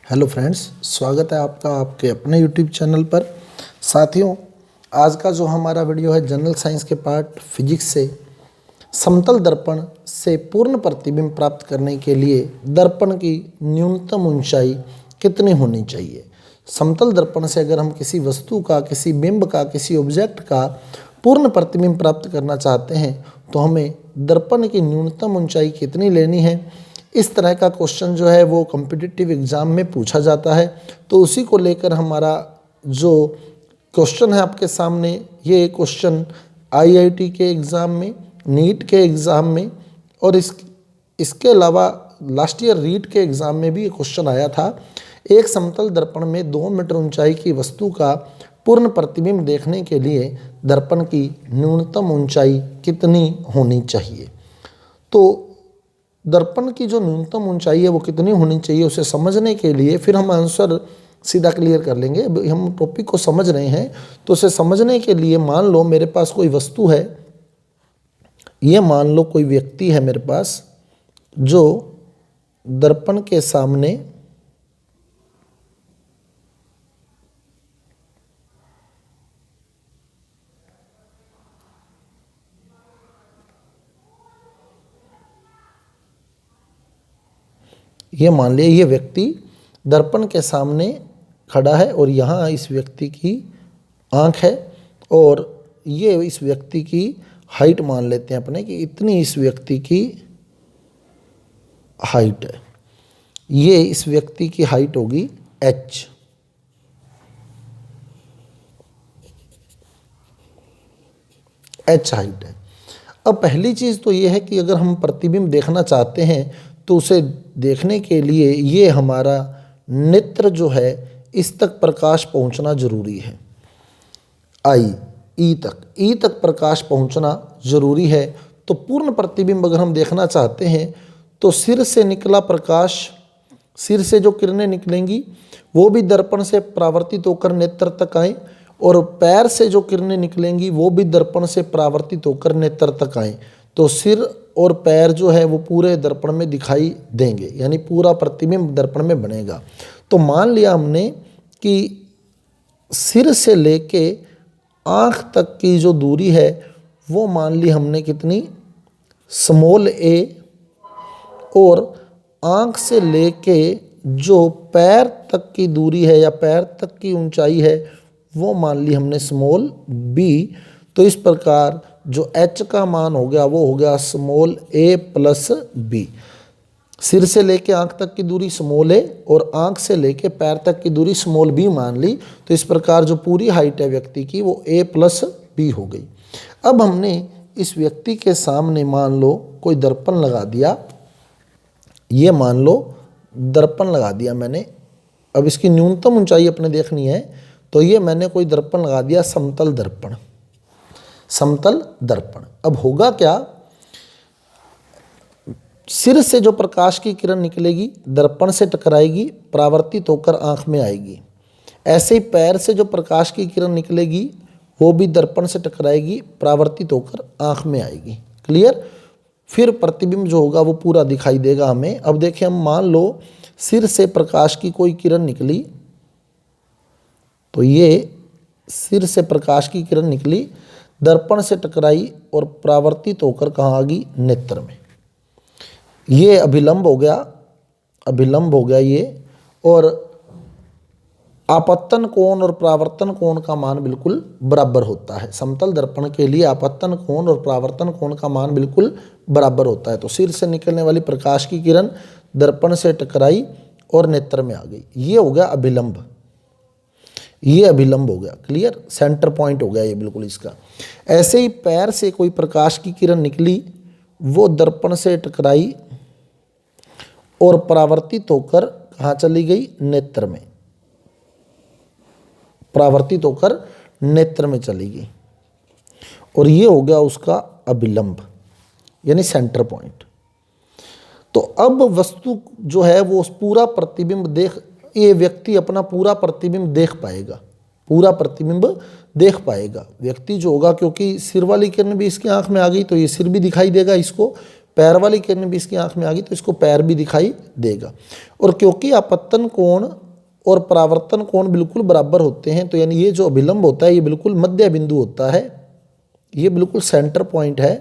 Hello friends, स्वागत है आपका आपके अपने यूट्यूब चैनल पर। साथियों, आज का जो हमारा वीडियो है जनरल साइंस के पार्ट फिजिक्स से समतल दर्पण से पूर्ण प्रतिबिंब प्राप्त करने के लिए दर्पण की न्यूनतम ऊंचाई कितनी होनी चाहिए। समतल दर्पण से अगर हम किसी वस्तु का, किसी बिंब का, किसी ऑब्जेक्ट का पूर्ण प्रतिबिंब प्राप्त करना चाहते हैं तो हमें दर्पण की न्यूनतम ऊंचाई कितनी लेनी है। इस तरह का क्वेश्चन जो है वो कॉम्पिटिटिव एग्ज़ाम में पूछा जाता है। तो उसी को लेकर हमारा जो क्वेश्चन है आपके सामने, ये क्वेश्चन आईआईटी के एग्ज़ाम में, नीट के एग्ज़ाम में और इसके अलावा लास्ट ईयर रीट के एग्ज़ाम में भी ये क्वेश्चन आया था। एक समतल दर्पण में 2 मीटर ऊंचाई की वस्तु का पूर्ण प्रतिबिंब देखने के लिए दर्पण की न्यूनतम ऊंचाई कितनी होनी चाहिए। तो दर्पण की जो न्यूनतम ऊंचाई है वो कितनी होनी चाहिए, उसे समझने के लिए फिर हम आंसर सीधा क्लियर कर लेंगे। अभी हम टॉपिक को समझ रहे हैं तो उसे समझने के लिए मान लो मेरे पास कोई वस्तु है, ये मान लो कोई व्यक्ति है मेरे पास जो दर्पण के सामने ये मान लिया ये व्यक्ति दर्पण के सामने खड़ा है और यहाँ इस व्यक्ति की आँख है और ये इस व्यक्ति की हाइट मान लेते हैं अपने कि इतनी इस व्यक्ति की हाइट है। ये इस व्यक्ति की हाइट होगी h। हाइट है। अब पहली चीज़ तो ये है कि अगर हम प्रतिबिंब देखना चाहते हैं तो उसे देखने के लिए ये हमारा नेत्र जो है इस तक प्रकाश पहुंचना जरूरी है। ई तक प्रकाश पहुंचना जरूरी है। तो पूर्ण प्रतिबिंब अगर हम देखना चाहते हैं तो सिर से निकला प्रकाश, सिर से जो किरणें निकलेंगी वो भी दर्पण से परावर्तित होकर नेत्र तक आए और पैर से जो किरणें निकलेंगी वो भी दर्पण से परावर्तित होकर नेत्र तक आए। तो सिर और पैर जो है वो पूरे दर्पण में दिखाई देंगे, यानी पूरा प्रतिबिंब दर्पण में बनेगा। तो मान लिया हमने कि सिर से लेके आँख तक की जो दूरी है वो मान ली हमने कितनी, स्मॉल a, और आँख से लेके जो पैर तक की दूरी है या पैर तक की ऊंचाई है वो मान ली हमने स्मॉल b। तो इस प्रकार जो h का मान हो गया वो हो गया स्मॉल a प्लस b। सिर से लेके आँख तक की दूरी स्मॉल a और आँख से लेके पैर तक की दूरी स्मॉल b मान ली। तो इस प्रकार जो पूरी हाइट है व्यक्ति की वो a प्लस b हो गई। अब हमने इस व्यक्ति के सामने मान लो कोई दर्पण लगा दिया, ये मान लो दर्पण लगा दिया मैंने। अब इसकी न्यूनतम ऊंचाई अपने देखनी है तो ये मैंने कोई दर्पण लगा दिया, समतल दर्पण। समतल दर्पण अब होगा क्या, सिर से जो प्रकाश की किरण निकलेगी दर्पण से टकराएगी, परावर्तित होकर आंख में आएगी। ऐसे ही पैर से जो प्रकाश की किरण निकलेगी वो भी दर्पण से टकराएगी, परावर्तित होकर आंख में आएगी। क्लियर। फिर प्रतिबिंब जो होगा वो पूरा दिखाई देगा हमें। अब देखिए, हम मान लो सिर से प्रकाश की कोई किरण निकली, तो ये सिर से प्रकाश की किरण निकली, दर्पण से टकराई और परावर्तित होकर कहाँ आ गई, नेत्र में। ये अभिलंब हो गया, अभिलंब हो गया ये। और आपतन कोण और परावर्तन कोण का मान बिल्कुल बराबर होता है। समतल दर्पण के लिए आपतन कोण और परावर्तन कोण का मान बिल्कुल बराबर होता है। तो सिर से निकलने वाली प्रकाश की किरण दर्पण से टकराई और नेत्र में आ गई, ये हो गया अभिलंब। ये अभिलंब हो गया। क्लियर, सेंटर पॉइंट हो गया ये बिल्कुल इसका। ऐसे ही पैर से कोई प्रकाश की किरण निकली, वो दर्पण से टकराई और परावर्तित होकर कहाँ चली गई, नेत्र में। परावर्तित होकर नेत्र में चली गई और ये हो गया उसका अभिलंब, यानी सेंटर पॉइंट। तो अब वस्तु जो है वो पूरा प्रतिबिंब ये व्यक्ति अपना पूरा प्रतिबिंब देख पाएगा, पूरा प्रतिबिंब देख पाएगा व्यक्ति जो होगा, क्योंकि सिर वाली किरण भी इसकी आंख में आ गई तो ये सिर भी दिखाई देगा इसको, पैर वाली किरण भी इसकी आंख में आ गई तो इसको पैर भी दिखाई देगा। और क्योंकि आपतन कोण और परावर्तन कोण बिल्कुल बराबर होते हैं तो यानी ये जो अभिलंब होता है ये बिल्कुल मध्य बिंदु होता है, ये बिल्कुल सेंटर पॉइंट है,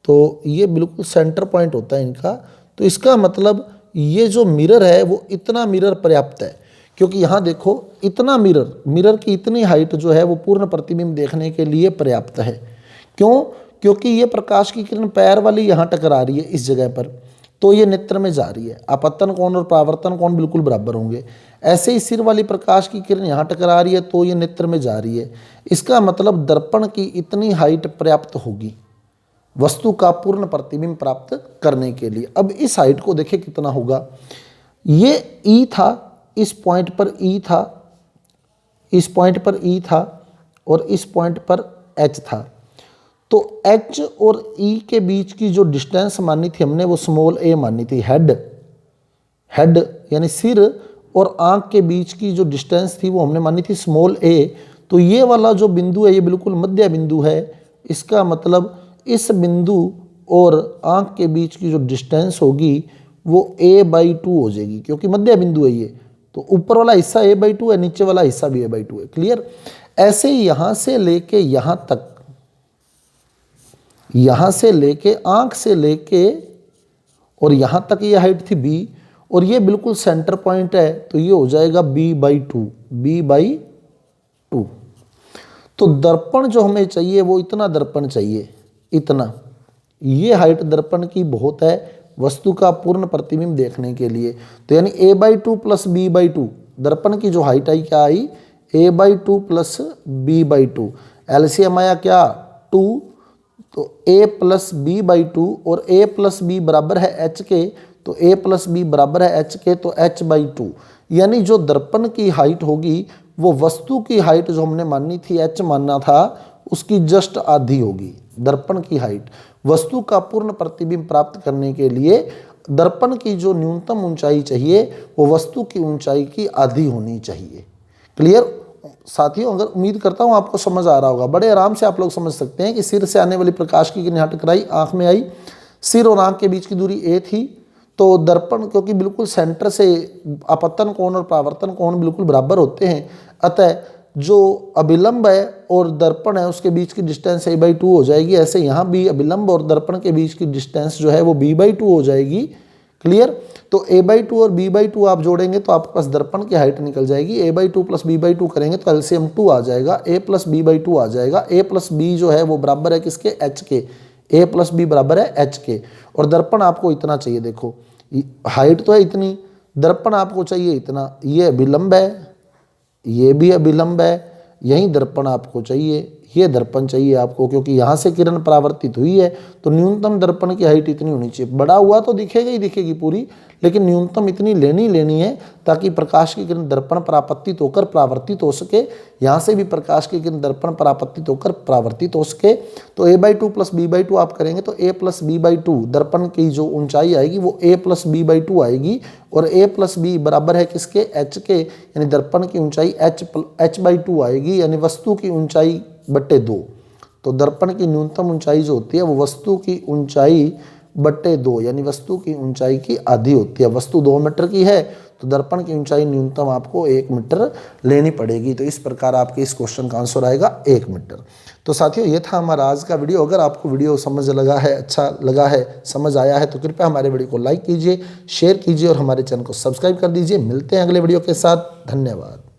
तो ये बिल्कुल सेंटर पॉइंट होता है इनका। तो इसका मतलब ये जो मिरर है वो इतना मिरर पर्याप्त है, क्योंकि यहाँ देखो इतना मिरर की इतनी हाइट जो है वो पूर्ण प्रतिबिंब देखने के लिए पर्याप्त है। क्यों? क्योंकि ये प्रकाश की किरण पैर वाली यहाँ टकरा रही है इस जगह पर, तो ये नेत्र में जा रही है, आपतन कोण और परावर्तन कोण बिल्कुल बराबर होंगे। ऐसे ही सिर वाली प्रकाश की किरण यहाँ टकरा रही है तो ये नेत्र में जा रही है। इसका मतलब दर्पण की इतनी हाइट पर्याप्त होगी वस्तु का पूर्ण प्रतिबिंब प्राप्त करने के लिए। अब इस हाइट को देखिए कितना होगा, ये ई था, इस पॉइंट पर ई था, इस पॉइंट पर ई था और इस पॉइंट पर एच था। तो एच और ई के बीच की जो डिस्टेंस मानी थी हमने वो स्मॉल ए मानी थी। हेड यानी सिर और आंख के बीच की जो डिस्टेंस थी वो हमने मानी थी स्मॉल ए। तो ये वाला जो बिंदु है ये बिल्कुल मध्य बिंदु है। इसका मतलब इस बिंदु और आंख के बीच की जो डिस्टेंस होगी वो a/2 हो जाएगी, क्योंकि मध्य बिंदु है ये। तो ऊपर वाला हिस्सा a/2 है, नीचे वाला हिस्सा भी a/2 है। क्लियर? ऐसे ही यहाँ से लेके यहाँ तक, यहाँ से लेके आंख से लेके और यहाँ तक ये हाइट थी b और ये बिल्कुल सेंटर पॉइंट है, तो ये हो जाएगा b/2। तो दर्पण जो हमें चाहिए वो इतना दर्पण चाहिए, इतना। ये हाइट दर्पण की बहुत है वस्तु का पूर्ण प्रतिबिंब देखने के लिए। तो यानी a/2 प्लस b/2, दर्पण की जो हाइट आई क्या आई, a/2 प्लस b/2। एलसीएम आया क्या, 2, तो a प्लस b/2 और a प्लस b बराबर है h के, तो a प्लस b बराबर है h के, तो h/2। यानी जो दर्पण की हाइट होगी वो वस्तु की हाइट जो हमने मानी थी h मानना था उसकी जस्ट आधी होगी। दर्पण की हाइट वस्तु का पूर्ण प्रतिबिंब प्राप्त करने के लिए दर्पण की जो न्यूनतम ऊंचाई चाहिए वो वस्तु की ऊंचाई की आधी होनी चाहिए। क्लियर साथियों? अगर उम्मीद करता हूँ आपको समझ आ रहा होगा। बड़े आराम से आप लोग समझ सकते हैं कि सिर से आने वाली प्रकाश की किरण यहाँ टकराई, आँख में आई, सिर और आँख के बीच की दूरी a थी, तो दर्पण क्योंकि बिल्कुल सेंटर से आपतन कोण और परावर्तन कोण बिल्कुल बराबर होते हैं, अतः जो अभिलंब है और दर्पण है उसके बीच की डिस्टेंस a/2 हो जाएगी। ऐसे यहाँ भी अभिलंब और दर्पण के बीच की डिस्टेंस जो है वो b/2 हो जाएगी। क्लियर? तो a/2 और b/2 आप जोड़ेंगे तो आपके पास दर्पण की हाइट निकल जाएगी। a/2 प्लस b/2 करेंगे तो एलसीएम 2 आ जाएगा, a प्लस b/2 आ जाएगा। a प्लस b जो है वो बराबर है किसके, h के। a प्लस b बराबर है h के। और दर्पण आपको इतना चाहिए, देखो हाइट तो है इतनी, दर्पण आपको चाहिए इतना। ये अभिलंब है, ये भी अभिलंब है, यही दर्पण आपको चाहिए, ये दर्पण चाहिए आपको, क्योंकि यहाँ से किरण परावर्तित हुई है तो न्यूनतम दर्पण की हाइट इतनी होनी चाहिए। बड़ा हुआ तो दिखेगा ही दिखेगी पूरी, लेकिन न्यूनतम इतनी लेनी है ताकि प्रकाश की किरण दर्पण पर आपतित होकर परावर्तित हो सके। यहाँ से भी प्रकाश की किरण दर्पण पर आपतित होकर परावर्तित हो सके। तो a/2 प्लस b/2 आप करेंगे तो a प्लस b/2 दर्पण की जो ऊंचाई आएगी वो a प्लस b/2 आएगी। और a प्लस b बराबर है किसके, h के, यानी दर्पण की ऊंचाई h/2 आएगी, यानी वस्तु की ऊंचाई बट्टे 2। तो दर्पण की न्यूनतम ऊंचाई जो होती है वो वस्तु की ऊंचाई बट्टे 2, यानी वस्तु की ऊंचाई की आधी होती है। वस्तु 2 मीटर की है तो दर्पण की ऊंचाई न्यूनतम आपको 1 मीटर लेनी पड़ेगी। तो इस प्रकार आपके इस क्वेश्चन का आंसर आएगा 1 मीटर। तो साथियों ये था हमारा आज का वीडियो। अगर आपको वीडियो समझ लगा है, अच्छा लगा है, समझ आया है तो कृपया हमारे वीडियो को लाइक कीजिए, शेयर कीजिए और हमारे चैनल को सब्सक्राइब कर दीजिए। मिलते हैं अगले वीडियो के साथ। धन्यवाद।